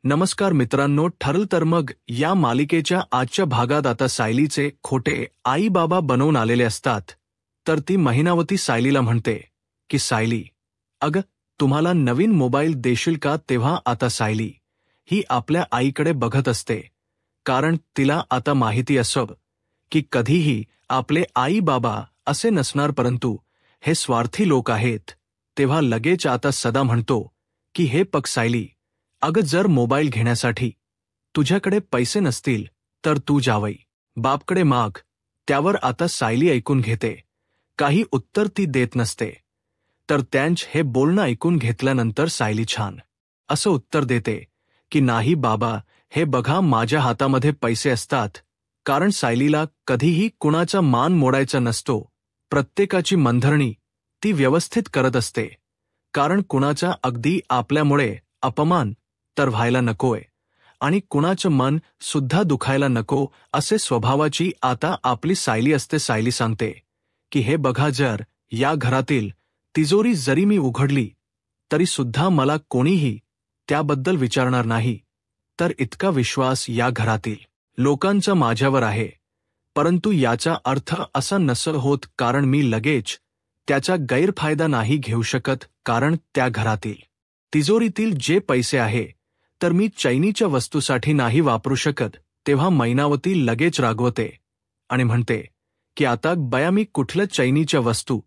नमस्कार मित्रांनो, ठरल तर मग या मालिकेच्या आजच्या भागात आता सायलीचे खोटे आई बाबा बनवून आलेले असतात. तर ती महिनावती सायलीला म्हणते की सायली, अगं तुम्हाला नवीन मोबाईल देशील का? तेव्हा आता सायली ही आपल्या आईकडे बघत असते, कारण तिला आता माहिती असं की कधीही आपले आई बाबा असे नसणार, परंतु हे स्वार्थी लोक आहेत. तेव्हा लगेच आता सदा म्हणतो की हे पग सायली, अगं जर मोबाईल घेण्यासाठी तुझ्याकडे पैसे नसतील तर तू जावई बापकडे माग. त्यावर आता सायली ऐकून घेते, काही उत्तर ती देत नसते. तर त्यांच हे बोलणं ऐकून घेतल्यानंतर सायली छान असं उत्तर देते की नाही बाबा, हे बघा माझ्या हातामध्ये पैसे असतात. कारण सायलीला कधीही कुणाचा मान मोडायचा नसतो. प्रत्येकाची मनधरणी ती व्यवस्थित करत असते, कारण कुणाचा अगदी आपल्यामुळे अपमान तर व्हायला नकोय आणि कुणाचं मन सुद्धा दुखायला नको असे स्वभावाची आता आपली सायली असते. सायली सांगते की हे बघा, जर या घरातील तिजोरी जरी मी उघडली तरी सुद्धा मला कोणीही त्याबद्दल विचारणार नाही. तर इतका विश्वास या घरातील लोकांचा माझ्यावर आहे. परंतु याचा अर्थ असा नसल होत, कारण मी लगेच त्याचा गैरफायदा नाही घेऊ शकत. कारण त्या घरातील तिजोरीतील जे पैसे आहे तर मी चैनीच्या वस्तूसाठी नाही वापरू शकत. तेव्हा मैनावती लगेच रागवते आणि म्हणते की आता बया, मी कुठल्या चैनीच्या वस्तू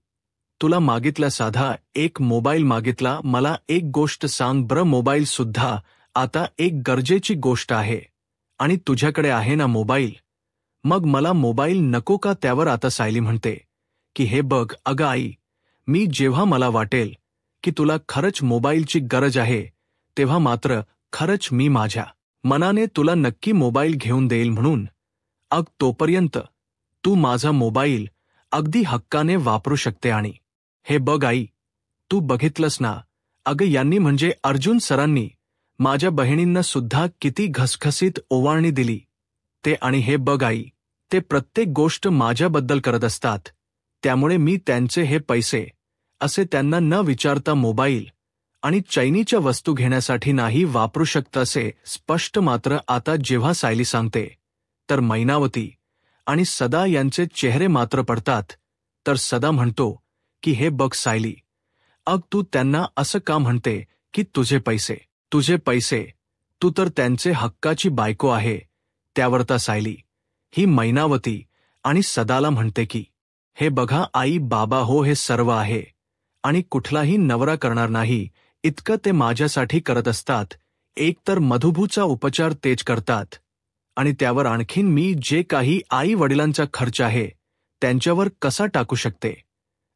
तुला मागितला? साधा एक मोबाईल मागितला. मला एक गोष्ट सांग बरं, मोबाईल सुद्धा आता एक गरजेची गोष्ट आहे आणि तुझ्याकडे आहे ना मोबाईल, मग मला मोबाईल नको का? त्यावर आता सायली म्हणते की हे बघ अगं आई, मी जेव्हा मला वाटेल की तुला खरंच मोबाईलची गरज आहे तेव्हा मात्र खरंच मी माझ्या मनाने तुला नक्की मोबाईल घेऊन देईल. म्हणून तोपर्यंत तू माझा मोबाईल अगदी हक्काने वापरू शकते. आणि हे बघ आई, तू बघितलंस ना, अगं यांनी म्हणजे अर्जुन सरांनी माझ्या बहिणींना सुद्धा किती घसघसीत ओवाळणी दिली ते. आणि हे बघ आई, ते प्रत्येक गोष्ट माझ्याबद्दल करत असतात. त्यामुळे मी त्यांचे हे पैसे असे त्यांना न विचारता मोबाईल आणि चैनीच्या वस्तू घेण्यासाठी नाही वापरू शकत असे स्पष्ट. मात्र आता जेव्हा सायली सांगते तर मैनावती आणि सदा यांचे चेहरे मात्र पडतात. तर सदा म्हणतो की हे बघ सायली, तू त्यांना असं का म्हणते की तुझे पैसे, तू तर त्यांचे हक्काची बायको आहे. त्यावर तर सायली ही मैनावती आणि सदाला म्हणते की हे बघा आई बाबा, हो हे सर्व आहे आणि कुठलाही नवरा करणार नाही इतकं ते माझ्यासाठी करत असतात. एक तर मधुभूचा उपचार तेच करतात आणि त्यावर आणखीन मी जे काही आई वडिलांचा खर्च आहे त्यांच्यावर कसा टाकू शकते.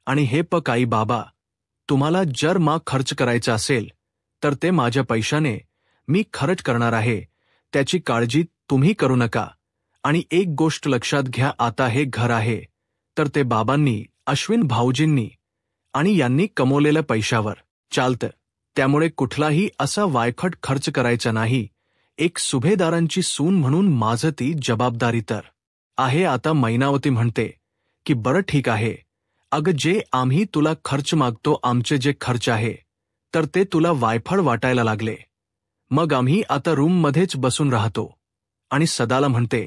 आणि हे पक आई बाबा, तुम्हाला जर खर्च करायचा असेल तर ते माझ्या पैशाने मी खर्च करणार आहे, त्याची काळजी तुम्ही करू नका. आणि एक गोष्ट लक्षात घ्या, आता हे घर आहे तर ते बाबांनी, अश्विन भाऊजींनी आणि यांनी कमवलेल्या पैशावर चालतं. त्यामुळे कुठलाही असा वायखट खर्च करायचा नाही. एक सुभेदारांची सून म्हणून माझं ती जबाबदारी तर आहे. आता मैनावती म्हणते की बरं ठीक आहे, अगं जे आम्ही तुला खर्च मागतो, आमचे जे खर्च आहे तर ते तुला वायफळ वाटायला लागले, मग आम्ही आता रूममध्येच बसून राहतो. आणि सदाला म्हणते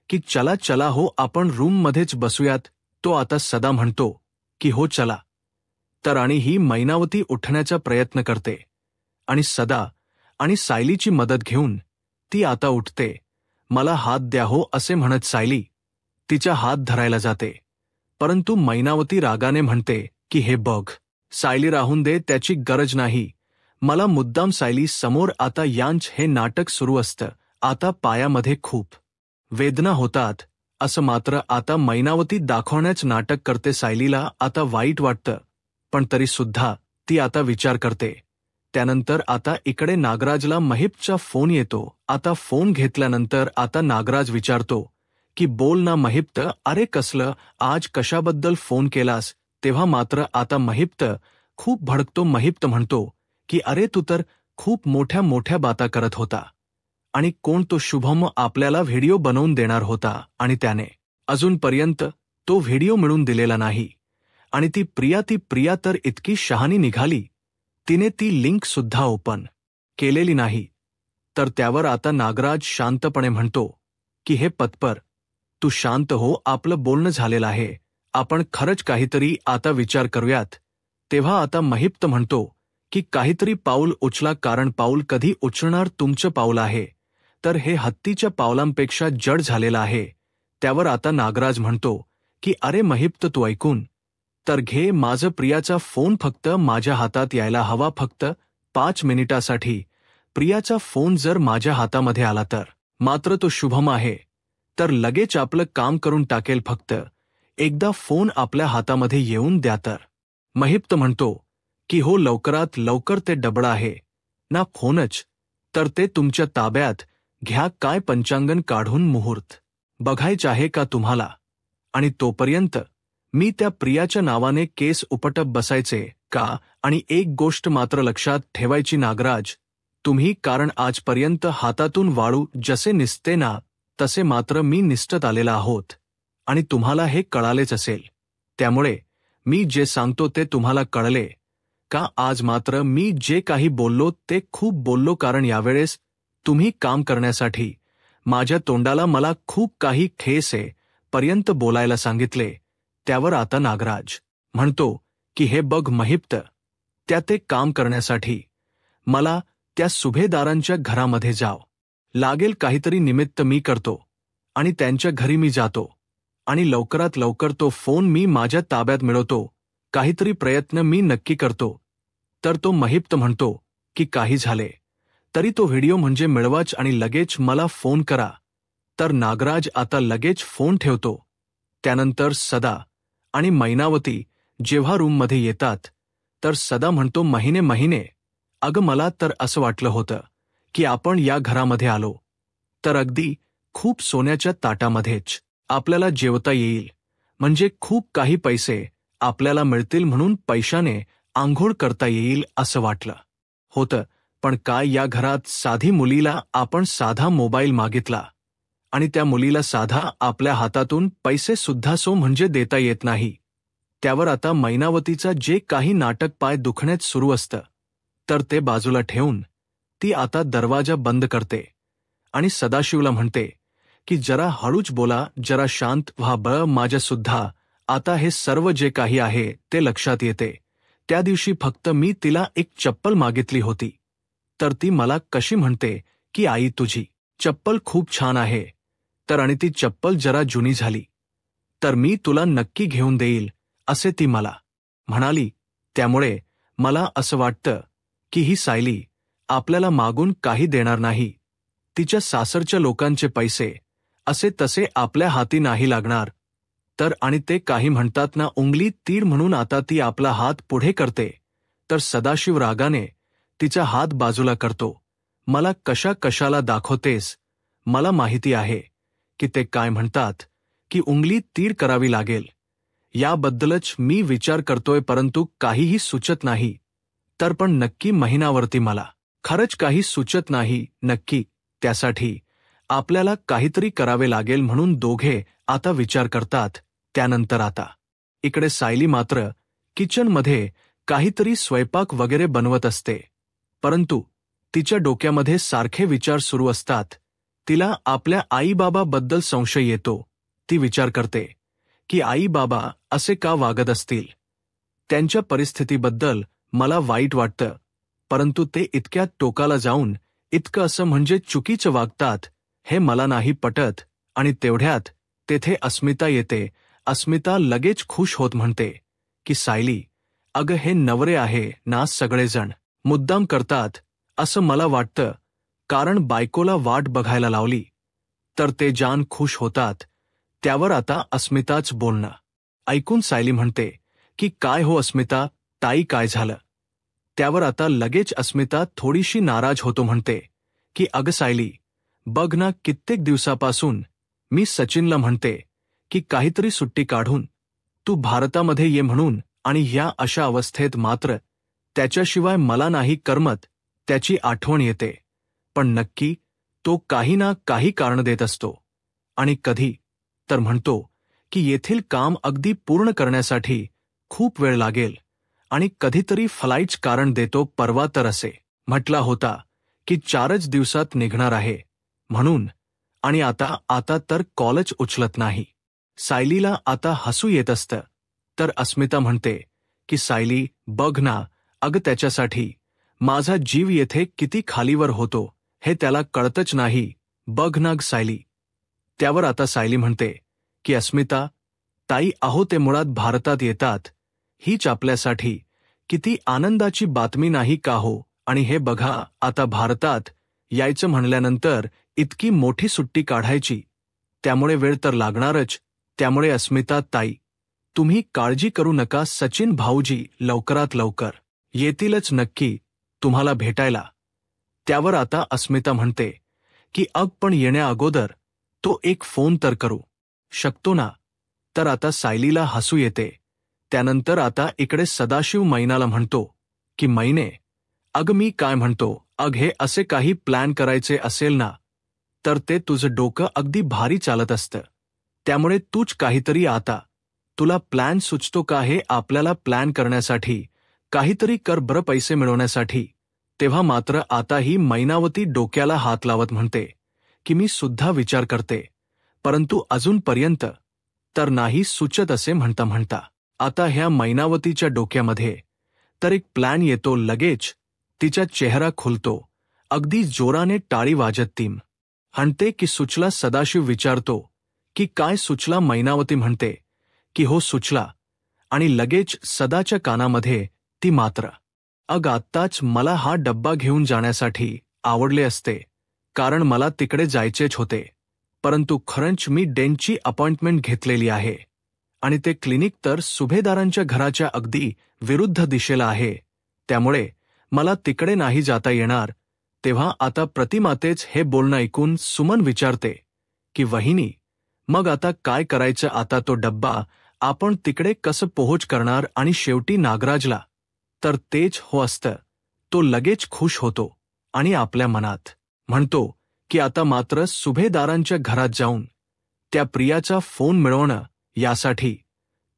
की चला चला हो, आपण रूममध्येच बसूयात. तो आता सदा म्हणतो की हो चला. तर आणि ही मैनावती उठण्याचा प्रयत्न करते आणि सदा आणि सायलीची मदत घेऊन ती आता उठते. मला हात द्या हो असे म्हणत सायली तिचा हात धरायला जाते, परंतु मैनावती रागाने म्हणते की हे बघ सायली, राहून दे, त्याची गरज नाही मला मुद्दाम. सायली समोर आता यांच हे नाटक सुरू असतं. आता पायामध्ये खूप वेदना होतात असं मात्र आता मैनावती दाखवण्याच नाटक करते. सायलीला आता वाईट वाटतं, पण तरी सुद्धा ती आता विचार करते. त्यानंतर आता इकडे नागराजला महिपचा फोन येतो. आता फोन घेतल्यानंतर आता नागराज विचारतो की बोल ना महिप्त, अरे कसलं, आज कशाबद्दल फोन केलास? तेव्हा मात्र आता महिप्त खूप भडकतो. महिप्त म्हणतो की अरे तू तर खूप मोठ्या मोठ्या बाता करत होता आणि कोण तो शुभम आपल्याला व्हिडिओ बनवून देणार होता आणि त्याने अजूनपर्यंत तो व्हिडिओ मिळून दिलेला नाही. आणि ती प्रिया तर इतकी शहाणी निघाली, तिने ती लिंक सुद्धा ओपन केलेली नाही. तर त्यावर आता नागराज शांतपणे म्हणतो की हे पत्पर, तू शांत हो, आपलं बोलणं झालेलं आहे, आपण खरंच काहीतरी आता विचार करूयात. तेव्हा आता महिप्त म्हणतो की काहीतरी पाऊल उचला, कारण पाऊल कधी उचलणार तुमचं पाऊल आहे, तर हे हत्तीच्या पावलांपेक्षा जड झालेलं आहे. त्यावर आता नागराज म्हणतो की अरे महिप्त, तू ऐकून तर घे, माझं प्रियाचा फोन फक्त माझ्या हातात यायला हवा, फक्त 5 मिनिटासाठी. प्रियाचा फोन जर माझ्या हातामध्ये आला तर मात्र तो शुभम आहे, तर लगेच आपलं काम करून टाकेल, फक्त एकदा फोन आपल्या हातामध्ये येऊन द्या तर. महिप्त म्हणतो की हो, लवकरात लवकर. ते डबडं आहे ना फोनच, तर ते तुमच्या ताब्यात घ्या. काय पंचांगण काढून मुहूर्त बघायचं आहे का तुम्हाला? आणि तोपर्यंत मी त्या प्रियाच्या नावाने केस उपटप बसायचे का? आणि एक गोष्ट मात्र लक्षात ठेवायची नागराज, तुम्ही, कारण आजपर्यंत हातातून वाळू जसे निसते ना, तसे मात्र मी निसटत आलेला आहोत, आणि तुम्हाला हे कळालेच असेल. त्यामुळे मी जे सांगतो ते तुम्हाला कळले का? आज मात्र मी जे काही बोललो ते खूप बोललो, कारण यावेळेस तुम्ही काम करण्यासाठी माझ्या तोंडाला मला खूप काही खेस आहे पर्यंत बोलायला सांगितले. त्यावर आता नागराज म्हणतो की हे बघ महिप्त, त्या ते काम करण्यासाठी मला त्या सुभेदारांच्या घरामध्ये जाव लागेल. काहीतरी निमित्त मी करतो आणि त्यांच्या घरी मी जातो, आणि लवकरात लवकर तो फोन मी माझ्या ताब्यात मिळवतो. काहीतरी प्रयत्न मी नक्की करतो. तर तो महिप्त म्हणतो की काही झाले तरी तो व्हिडिओ म्हणजे मिळवाच आणि लगेच मला फोन करा. तर नागराज आता लगेच फोन ठेवतो. त्यानंतर सदा आणि मैनावती जेव्हा रूममध्ये येतात, तर सदा म्हणतो, महिने, अगं मला तर असं वाटलं होतं की आपण या घरामध्ये आलो तर अगदी खूप सोन्याच्या ताटामध्येच आपल्याला जेवता येईल, म्हणजे खूप काही पैसे आपल्याला मिळतील, म्हणून पैशाने आंघोळ करता येईल असं वाटलं होतं. पण काय, या घरात साधी मुलीला आपण साधा मोबाईल मागितला आणि त्या मुलीला साधा आपल्या हातातून पैसे सुद्धा म्हणजे देता येत नाही. त्यावर आता मैनावतीचा जे काही नाटक पाय दुखण्यात सुरू असतं, तर ते बाजूला ठेवून ती आता दरवाजा बंद करते आणि सदाशिवला म्हणते की जरा हळूच बोला, जरा शांत व्हा बळ. माझ्यासुद्धा आता हे सर्व जे काही आहे ते लक्षात येते. त्या दिवशी फक्त मी तिला एक चप्पल मागितली होती, तर ती मला कशी म्हणते की आई तुझी चप्पल खूप छान आहे, तर आणि ती चप्पल जरा जुनी झाली तर मी तुला नक्की घेऊन देईल असे ती मला म्हणाली. त्यामुळे मला असं वाटतं की ही सायली आपल्याला मागून काही देणार नाही. तिच्या सासरच्या लोकांचे पैसे असे तसे आपल्या हाती नाही लागणार. तर आणि ते काही म्हणतात ना, उंगली तीर, म्हणून आता ती आपला हात पुढे करते. तर सदाशिव रागाने तिचा हात बाजूला करतो. मला कशाला दाखवतेस? मला माहिती आहे की ते काय म्हणतात की उंगली तीर करावी लागेल. याबद्दलच मी विचार करतोय, परंतु काहीही सुचत नाही. तर पण नक्की महिनावरती मला खरंच काही सुचत नाही नक्की. त्यासाठी आपल्याला काहीतरी करावे लागेल, म्हणून दोघे आता विचार करतात. त्यानंतर आता इकडे सायली मात्र किचनमध्ये काहीतरी स्वयंपाक वगैरे बनवत असते, परंतु तिच्या डोक्यामध्ये सारखे विचार सुरू असतात. तिला आपल्या आईबाबाबद्दल संशय येतो. ती विचार करते की आईबाबा असे का वागत असतील? त्यांच्या परिस्थितीबद्दल मला वाईट वाटतं, परंतु ते इतक्या टोकाला जाऊन इतकं असं म्हणजे चुकीचं वागतात हे मला नाही पटत. आणि तेवढ्यात तेथे अस्मिता येते. अस्मिता लगेच खुश होत म्हणते की सायली, अगं हे नवरे आहे ना सगळेजण मुद्दाम करतात असं मला वाटतं, कारण बायकोला वाट बघायला लावली तर ते जान खुश होतात. त्यावर आता अस्मिताच बोलणं ऐकून सायली म्हणते की काय हो अस्मिता ताई, काय झालं? त्यावर आता लगेच अस्मिता थोडीशी नाराज होतो, म्हणते की अगं सायली, बघ ना, कित्येक दिवसापासून मी सचिनला म्हणते की काहीतरी सुट्टी काढून तू भारतामध्ये ये म्हणून, आणि ह्या अशा अवस्थेत मात्र त्याच्याशिवाय मला नाही करमत. त्याची आठवण येते, पण नक्की तो काही ना काही कारण देत असतो. आणि कधी तर म्हणतो की येथील काम अगदी पूर्ण करण्यासाठी खूप वेळ लागेल, आणि कधीतरी फ्लाईटच कारण देतो. परवा तर असे म्हटला होता की 4च दिवसात निघणार आहे म्हणून, आणि आता आता तर कॉलच उचलत नाही. सायलीला आता हसू येत असतं. तर अस्मिता म्हणते की सायली बघ ना, अगं त्याच्यासाठी माझा जीव येथे किती खालीवर होतो हे त्याला कळतच नाही, बघ ना ग सायली. त्यावर आता सायली म्हणते की अस्मिता ताई, अहो ते मुळात भारतात येतात हीच आपल्यासाठी किती आनंदाची बातमी नाही का हो. आणि हे बघा, आता भारतात यायचं म्हणल्यानंतर इतकी मोठी सुट्टी काढायची, त्यामुळे वेळ तर लागणारच. त्यामुळे अस्मिता ताई, तुम्ही काळजी करू नका, सचिन भाऊजी लवकरात लवकर येतीलच नक्की तुम्हाला भेटायला. त्यावर आता अस्मिता म्हणते की पण येण्या अगोदर तो एक फोन तर करू शकतो ना. तर आता सायलीला हसू येते. त्यानंतर आता इकडे सदाशिव मैनाला म्हणतो की मैने, अग मी काय म्हणतो, हे असे काही प्लॅन करायचे असेल ना, तर ते तुझं डोकं अगदी भारी चालत असतं. त्यामुळे तूच काहीतरी आता तुला प्लॅन सुचतो का हे आपल्याला प्लॅन करण्यासाठी काहीतरी कर बरं पैसे मिळवण्यासाठी. तेव्हा मात्र आता ही मैनावती डोक्याला हात लावत म्हणते की मी सुद्धा विचार करते, परंतु अजूनपर्यंत तर नाही सुचत असे म्हणता म्हणता आता ह्या मैनावतीच्या डोक्यामध्ये तर एक प्लॅन येतो. लगेच तिचा चेहरा खुलतो. अगदी जोराने टाळी वाजत ती म्हणते की सुचला. सदाशिव विचारतो की काय सुचला. मैनावती म्हणते की हो सुचला. आणि लगेच सदाच्या कानामध्ये ती मात्र, आत्ताच मला हा डब्बा घेऊन जाण्यासाठी आवडले असते, कारण मला तिकडे जायचेच होते, परंतु खरंच मी डेंटची अपॉइंटमेंट घेतलेली आहे आणि ते क्लिनिक तर सुभेदारांच्या घराच्या अगदी विरुद्ध दिशेला आहे, त्यामुळे मला तिकडे नाही जाता येणार. तेव्हा आता प्रतिमातेच हे बोलणं ऐकून सुमन विचारते की वहिनी, मग आता काय करायचं. आता तो डब्बा आपण तिकडे कसं पोहोच करणार. आणि शेवटी नागराजला तर तेच हो असतं. तो लगेच खुश होतो आणि आपल्या मनात म्हणतो की आता मात्र सुभेदारांच्या घरात जाऊन त्या प्रियाचा फोन मिळवणं यासाठी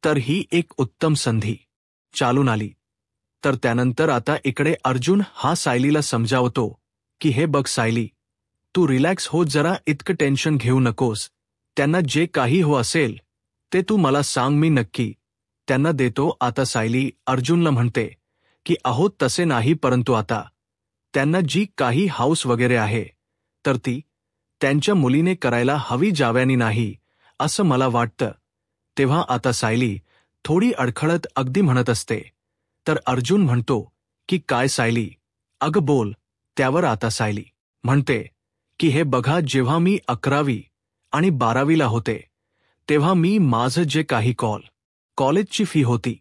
तर ही एक उत्तम संधी चालून आली. तर त्यानंतर आता इकडे अर्जुन हा सायलीला समजावतो की हे बघ सायली, तू रिलॅक्स हो जरा, इतकं टेन्शन घेऊ नकोस. त्यांना जे काही हो असेल ते तू मला सांग, मी नक्की त्यांना देतो. आता सायली अर्जुनला म्हणते की अहो तसे नाही, परंतु आता त्यांना जी काही हाऊस वगैरे आहे तर ती त्यांच्या मुलीने करायला हवी, जाव्यानी नाही असं मला वाटतं. तेव्हा आता सायली थोडी अडखळत अगदी म्हणत असते. तर अर्जुन म्हणतो की काय सायली, अगं बोल. त्यावर आता सायली म्हणते की हे बघा, जेव्हा मी 11वी आणि 12वीला होते तेव्हा मी माझं जे काही कॉलेजची फी होती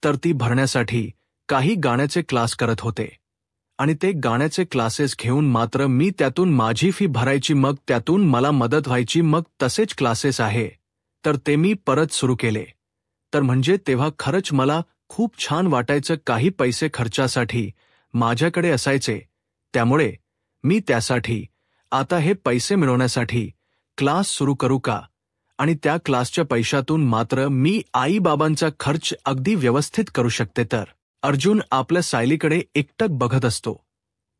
तर ती भरण्यासाठी काही गाण्याचे क्लास करत होते आणि ते गाण्याचे क्लासेस घेऊन मात्र मी त्यातून माझी फी भरायची, मग त्यातून मला मदत व्हायची. मग तसेच क्लासेस आहे तर ते मी परत सुरू केले. तर म्हणजे तेव्हा खरंच मला खूप छान वाटायचं. काही पैसे खर्चासाठी माझ्याकडे असायचे, त्यामुळे मी त्यासाठी आता हे पैसे मिळवण्यासाठी क्लास सुरू करू का, आणि त्या क्लासच्या पैशातून मात्र मी आई-बाबांचा खर्च अगदी व्यवस्थित करू शकते. तर अर्जुन आपल्या सायलीकडे एकटक बघत असतो.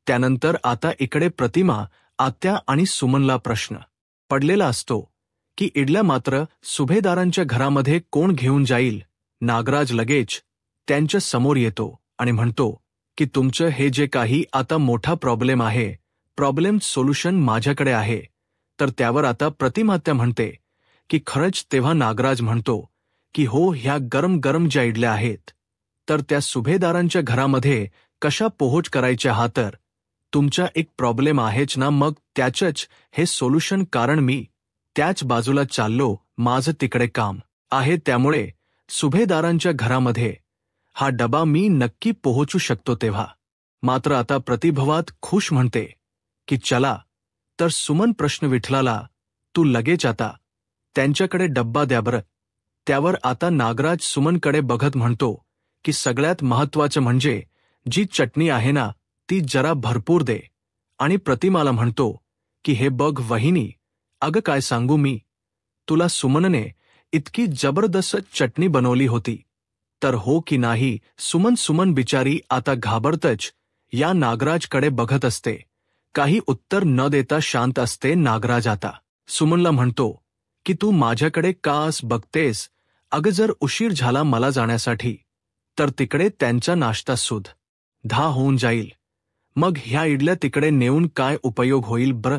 त्यानंतर आता इकडे प्रतिमा, आत्या आणि सुमनला प्रश्न पडलेला असतो की इडल्या मात्र सुभेदारांच्या घरामध्ये कोण घेऊन जाईल. नागराज लगेच त्यांच्या समोर येतो आणि म्हणतो की तुमचं हे जे काही आता मोठा प्रॉब्लेम आहे, प्रॉब्लेम सोल्युशन माझ्याकडे आहे. तर त्यावर आता प्रतिमात्या म्हणते की खरंच. तेव्हा नागराज म्हणतो की हो, ह्या गरम गरम ज्या इडल्या आहेत तर त्या सुभेदारांच्या घरामध्ये कशा पोहोच करायच्या, हा तर तुमचा एक प्रॉब्लेम आहेच ना. मग त्याचंच हे सोल्युशन, कारण मी त्याच बाजूला चाललो, माझं तिकडे काम आहे, त्यामुळे सुभेदारांच्या घरामध्ये हा डबा मी नक्की पोहोचू शकतो. तेव्हा मात्र आता प्रतिभवात खुश म्हणते की चला. तर सुमन प्रश्न विठलाला, तू लगेच आता त्यांच्याकडे डब्बा द्या बरं. त्यावर आता नागराज सुमनकडे बघत म्हणतो की सगळ्यात महत्त्वाचं म्हणजे जी चटणी आहे ना ती जरा भरपूर दे. आणि प्रतिमाला म्हणतो की हे बघ वहिनी, अगं काय सांगू मी तुला, सुमनने इतकी जबरदस्त चटणी बनवली होती. तर हो की नाही सुमन बिचारी आता घाबरतच या नागराजकडे बघत असते काही उत्तर न देता शांत असते नागराज. आता सुमनला म्हणतो की तू माझ्याकडे कास बघतेस? अगं जर उशीर झाला मला जाण्यासाठी तर तिकडे त्यांचा नाश्ता सुद्धा 10 होऊन जाईल. मग ह्या इडल्या तिकडे नेऊन काय उपयोग होईल बरं?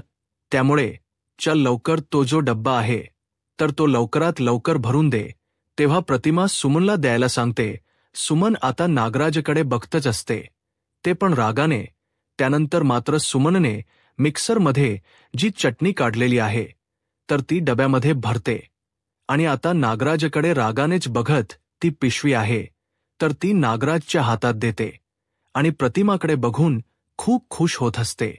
त्यामुळे चल लवकर, तो जो डब्बा आहे तर तो लवकरात लवकर भरून दे. तेव्हा प्रतिमा सुमनला द्यायला सांगते. सुमन आता नागराजकडे बघतच असते, ते पण रागाने. त्यानंतर मात्र सुमनने मिक्सरमध्ये जी चटणी काढलेली आहे तर ती डब्यामध्ये भरते आणि आता नागराजकडे रागानेच बघत ती पिशवी आहे तर ती नागराजच्या हातात देते आणि प्रतिमाकडे बघून खूप खुश होत असते.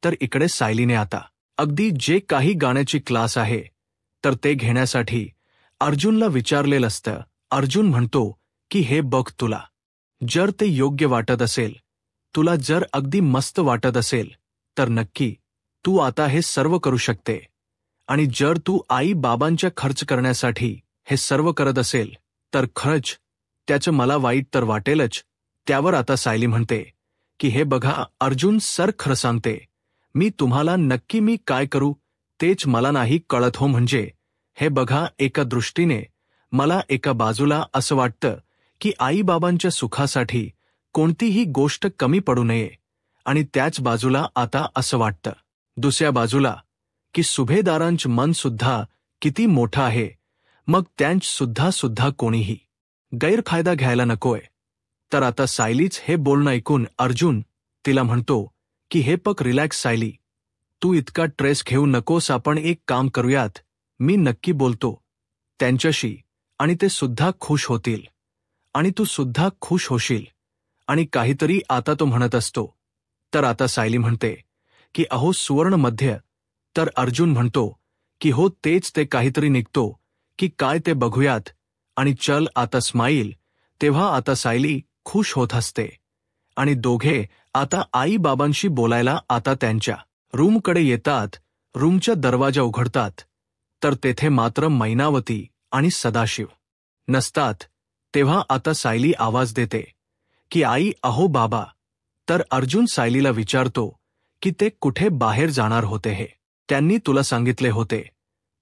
तर इकडे सायलीने आता अगदी जे काही गाण्याची क्लास आहे तर ते घेण्यासाठी अर्जुनला विचारलेलं असतं. अर्जुन म्हणतो की हे बघ, तुला जर ते योग्य वाटत असेल, तुला जर अगदी मस्त वाटत असेल तर नक्की तू आता हे सर्व करू शकते. आणि जर तू आई बाबांच्या खर्च करण्यासाठी हे सर्व करत असेल तर खरंच त्याचं मला वाईट तर वाटेलच. त्यावर आता सायली म्हणते की हे बघा अर्जुन सर, खरं सांगते, मी तुम्हाला नक्की मी काय करू तेच मला नाही कळत हो. म्हणजे हे बघा, एका दृष्टीने मला एका बाजूला असं वाटतं की आई बाबांच्या सुखासाठी कोणतीही गोष्ट कमी पडू नये आणि त्याच बाजूला आता असं वाटतं दुसऱ्या बाजूला की सुभेदारांचं मन सुद्धा किती मोठं आहे, मग त्यांच सुद्धा कोणीही गैरफायदा घ्यायला नकोय. तर आता सायलीच हे बोलणं ऐकून अर्जुन तिला म्हणतो की हे पक, रिलॅक्स सायली, तू इतका ट्रेस घेऊ नकोस. आपण एक काम करूयात, मी नक्की बोलतो त्यांच्याशी आणि ते सुद्धा खुश होतील आणि तू सुद्धा खुश होशील. आणि काहीतरी आता तो म्हणत असतो. तर आता सायली म्हणते की अहो सुवर्ण मध्य. तर अर्जुन म्हणतो की हो तेच, ते काहीतरी निघतो की काय ते बघूयात आणि चल आता स्माईल. तेव्हा आता सायली खुश होत असते आणि दोघे आता आई बाबांशी बोलायला आता त्यांच्या रूमकडे येतात. रूमचा दरवाजा उघडतात तर तेथे मात्र मैनावती आणि सदाशिव नसतात. तेव्हा आता सायली आवाज देते की आई, अहो बाबा. तर अर्जुन सायलीला विचारतो की ते कुठे बाहेर जाणार होते, हे त्यांनी तुला सांगितले होते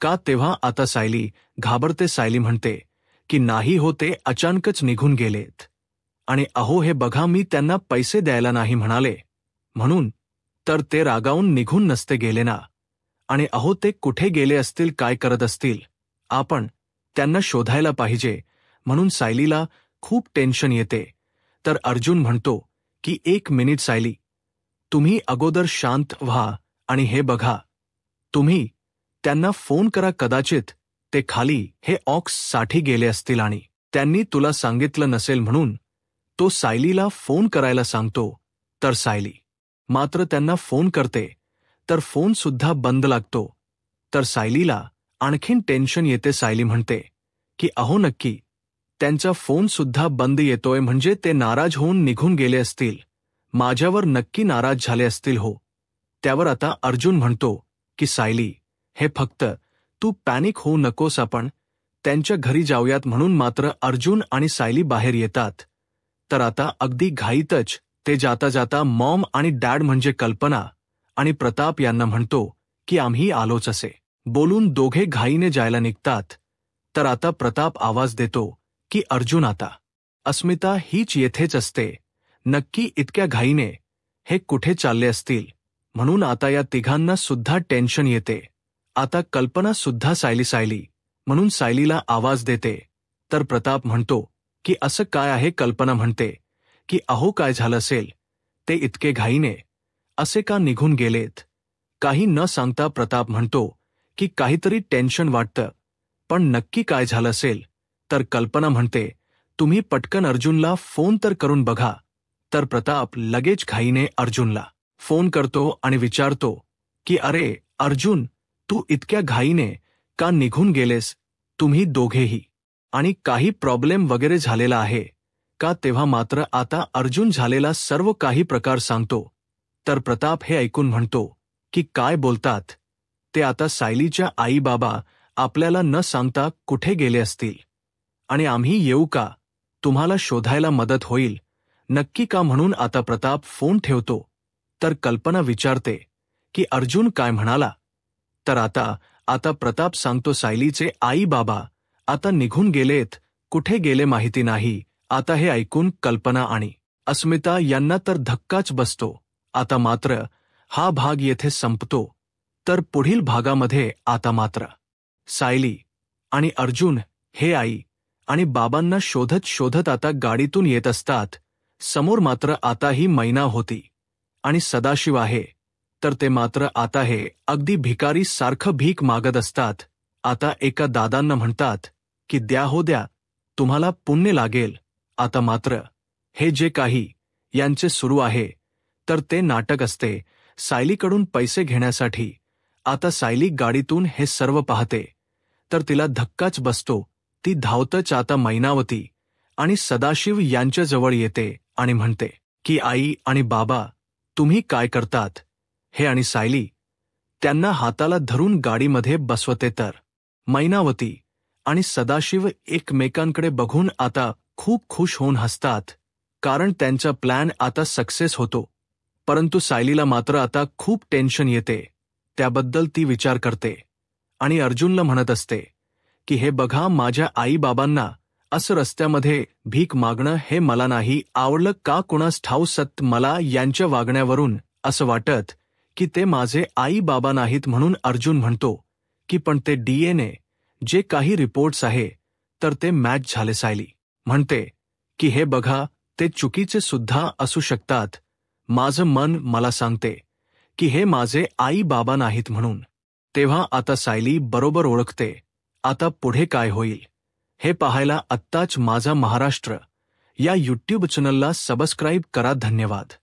का? तेव्हा आता सायली घाबरते. सायली म्हणते की नाही हो, ते अचानकच निघून गेलेत. आणि अहो हे बघा, मी त्यांना पैसे द्यायला नाही म्हणाले म्हणून. तर ते रागावून निघून नसते गेले ना. आणि अहो ते कुठे गेले असतील, काय करत असतील, आपण त्यांना शोधायला पाहिजे. म्हणून सायलीला खूप टेन्शन येते. तर अर्जुन म्हणतो की 1 मिनिट सायली, तुम्ही अगोदर शांत व्हा आणि हे बघा, तुम्ही त्यांना फोन करा. कदाचित ते खाली हे ऑक्ससाठी गेले असतील आणि त्यांनी तुला सांगितलं नसेल म्हणून. तो सायलीला फोन करायला सांगतो. तर सायली मात्र त्यांना फोन करते तर फोन सुद्धा बंद लागतो. तर सायलीला आणखीन टेन्शन येते. सायली म्हणते की अहो नक्की त्यांचा फोन सुद्धा बंद येतोय, म्हणजे ते नाराज होऊन निघून गेले असतील, माझ्यावर नक्की नाराज झाले असतील हो. त्यावर आता अर्जुन म्हणतो की सायली, हे फक्त तू पॅनिक होऊ नकोस, आपण त्यांच्या घरी जाऊयात. म्हणून मात्र अर्जुन आणि सायली बाहेर येतात. तर आता अगदी घाईतच ते जाता जाता मॉम आणि डॅड म्हणजे कल्पना आणि प्रताप यांना म्हणतो की आम्ही आलोच असे बोलून दोघे घाईने जायला निघतात. तर आता प्रताप आवाज देतो की अर्जुन, आता अस्मिता हीच येथेच असते, नक्की इतक्या घाईने हे कुठे चालले असतील. म्हणून आता या तिघांना सुद्धा टेन्शन येते. आता कल्पना सुद्धा सायली म्हणून सायलीला आवाज देते. तर प्रताप म्हणतो की असं काय आहे? कल्पना म्हणते की अहो काय झालं असेल, ते इतके घाईने असे का निघून गेलेत? काही न सांगता प्रताप म्हणतो की काहीतरी टेन्शन वाटतं, पण नक्की काय झालं असेल? तर कल्पना म्हणते तुम्ही पटकन अर्जुनला फोन तर करून बघा. तर प्रताप लगेच घाईने अर्जुनला फोन करतो आणि विचारतो की अरे अर्जुन, तू इतक्या घाईने का निघून गेलेस? तुम्ही दोघेही आणि काही प्रॉब्लेम वगैरे झालेला आहे का? तेव्हा मात्र आता अर्जुन झालेला सर्व काही प्रकार सांगतो. तर प्रताप हे ऐकून म्हणतो की काय बोलतात ते? आता सायलीच्या आई बाबा आपल्याला न सांगता कुठे गेले असतील आणि आम्ही येऊ का? तुम्हाला शोधायला मदत होईल नक्की का? म्हणून आता प्रताप फोन ठेवतो. तर कल्पना विचारते की अर्जुन काय म्हणाला. तर आता प्रताप सांगतो सायलीचे आई बाबा आता निघून गेलेत, कुठे गेले माहिती नाही. आता हे ऐकून कल्पना आणि अस्मिता यांना तर धक्काच बसतो. आता मात्र हा भाग येथे संपतो. तर पुढील भागामध्ये आता मात्र सायली आणि अर्जुन हे आई आणि बाबांना शोधत शोधत आता गाडीतून येत असतात. समोर मात्र आता ही मैना होती आणि सदाशिव आहे. तर ते मात्र आता हे अगदी भिकारी सारखं भीक मागत असतात. आता एका दादांना म्हणतात की द्या हो द्या, तुम्हाला पुण्य लागेल. आता मात्र हे जे काही यांचे सुरू आहे तर ते नाटक असते सायलीकडून पैसे घेण्यासाठी. आता सायली गाडीतून हे सर्व पाहते तर तिला धक्काच बसतो. ती धावतच आता मैनावती आणि सदाशिव यांच्याजवळ येते आणि म्हणते की आई आणि बाबा तुम्ही काय करतात हे. आणि सायली त्यांना हाताला धरून गाडीमध्ये बसवते. तर मैनावती आणि सदाशिव एकमेकांकडे बघून आता खूप खुश होऊन हसतात, कारण त्यांचा प्लॅन आता सक्सेस होतो. परंतु सायलीला मात्र आता खूप टेन्शन येते. त्याबद्दल ती विचार करते आणि अर्जुनला म्हणत असते की हे बघा, माझ्या आईबाबांना असं रस्त्यामध्ये भीक मागणं हे मला नाही आवडलं का कुणास ठाऊक. मला यांच्या वागण्यावरून असं वाटत की ते माझे आई बाबा नाहीत. म्हणून अर्जुन म्हणतो की पण ते DNA जे काही रिपोर्ट्स आहे तर ते मॅच झाले. सायली म्हणते की हे बघा, ते चुकीचे सुद्धा असू शकतात. माझं मन मला सांगते की हे माझे आई बाबा नाहीत म्हणून. तेव्हा आता सायली बरोबर ओळखते. आता पुढे काय होईल हे पाहायला आत्ताच माझा महाराष्ट्र या YouTube चॅनलला सबस्क्राईब करा. धन्यवाद.